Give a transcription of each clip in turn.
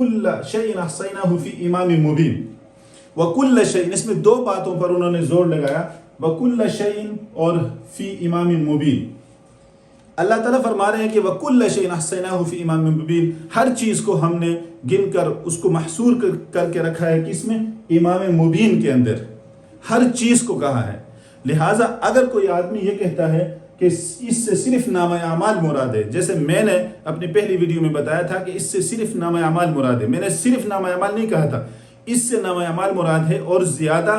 कुल्ल शैइन अहसैनाहु फी इमाम मुबीन। वकुल्ल शैइन, इसमें दो बातों पर उन्होंने जोर लगाया, वकुल्ल शैइन और फी इमाम मुबीन। अल्लाह ताला फरमा रहे हैं कि वकुल्ल शैइन अहसैनाहु फी इमाम मुबीन, हर चीज़ को हमने गिनकर उसको महसूर करके रखा है किसमें? इमाम मुबीन के अंदर हर चीज़ को कहा है। लिहाजा अगर कोई आदमी ये कहता है कि इससे सिर्फ नाम अमाल मुराद है, जैसे मैंने अपनी पहली वीडियो में बताया था कि इससे सिर्फ नाम अमाल मुराद है, मैंने सिर्फ नाम अमाल नहीं कहा था, इससे नाम अमाल मुराद है और ज़्यादा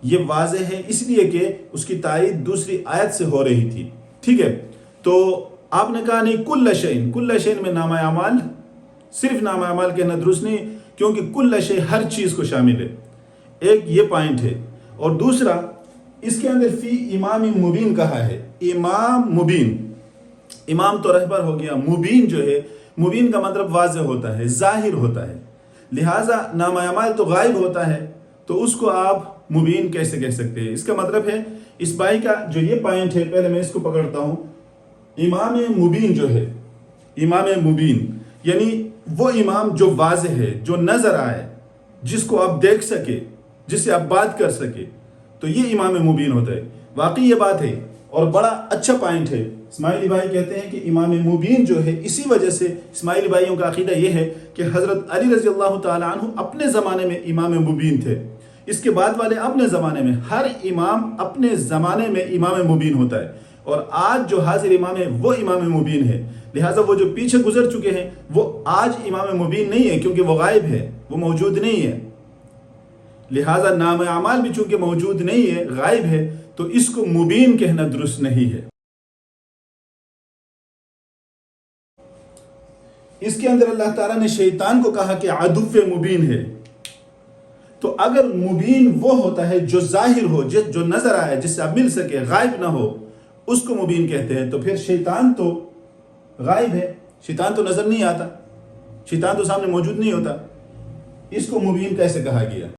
ये वाज़ेह है इसलिए कि उसकी तायीद दूसरी आयत से हो रही थी। ठीक है, तो आपने कहा नहीं कुल्ल शैइन में नाम अमाल, सिर्फ नाम अमाल कहना दुरुस्त नहीं, क्योंकि कुल्ल शै हर चीज़ को शामिल है। एक ये पॉइंट है। और दूसरा, इसके अंदर फी इमाम मुबीन कहा है। इमाम मुबीन, इमाम तो रहबर हो गया, मुबीन जो है, मुबीन का मतलब वाज़ेह होता है, जाहिर होता है। लिहाजा नाम अमाल तो गायब होता है, तो उसको आप मुबीन कैसे कह सकते हैं? इसका मतलब है इस भाई का जो ये पॉइंट है, पहले मैं इसको पकड़ता हूँ। इमाम मुबीन जो है, इमाम मुबीन यानी वो इमाम जो वाज़ेह है, जो नजर आए, जिसको आप देख सके, जिससे आप बात कर सके, तो ये इमाम मुबीन होता है। वाकई ये बात है और बड़ा अच्छा पॉइंट है। इस्माइली भाई कहते हैं कि इमाम मुबीन जो है, इसी वजह से इस्माइली भाइयों का अकीदा ये है कि हज़रत अली रज़ी अल्लाह ताला अन्हु अपने ज़माने में इमाम मुबीन थे। इसके बाद वाले अपने ज़माने में, हर इमाम अपने ज़माने में इमाम मुबीन होता है, और आज जो हाजिर इमाम है वो इमाम मुबीन है। लिहाजा वो जो पीछे गुजर चुके हैं वो आज इमाम मुबीन नहीं है, क्योंकि वो गायब है, वो मौजूद नहीं है। लिहाजा नाम अमाल भी चूंकि मौजूद नहीं है, गायब है, तो इसको मुबीन कहना दुरुस्त नहीं है। इसके अंदर अल्लाह ताला ने शैतान को कहा कि अदुव्वे मुबीन है। तो अगर मुबीन वो होता है जो जाहिर हो, जो नजर आए, जिससे आप मिल सके, गायब ना हो, उसको मुबीन कहते हैं। तो फिर शैतान तो गायब है, शैतान तो नजर नहीं आता, शैतान तो सामने मौजूद नहीं होता, इसको मुबीन कैसे कहा गया?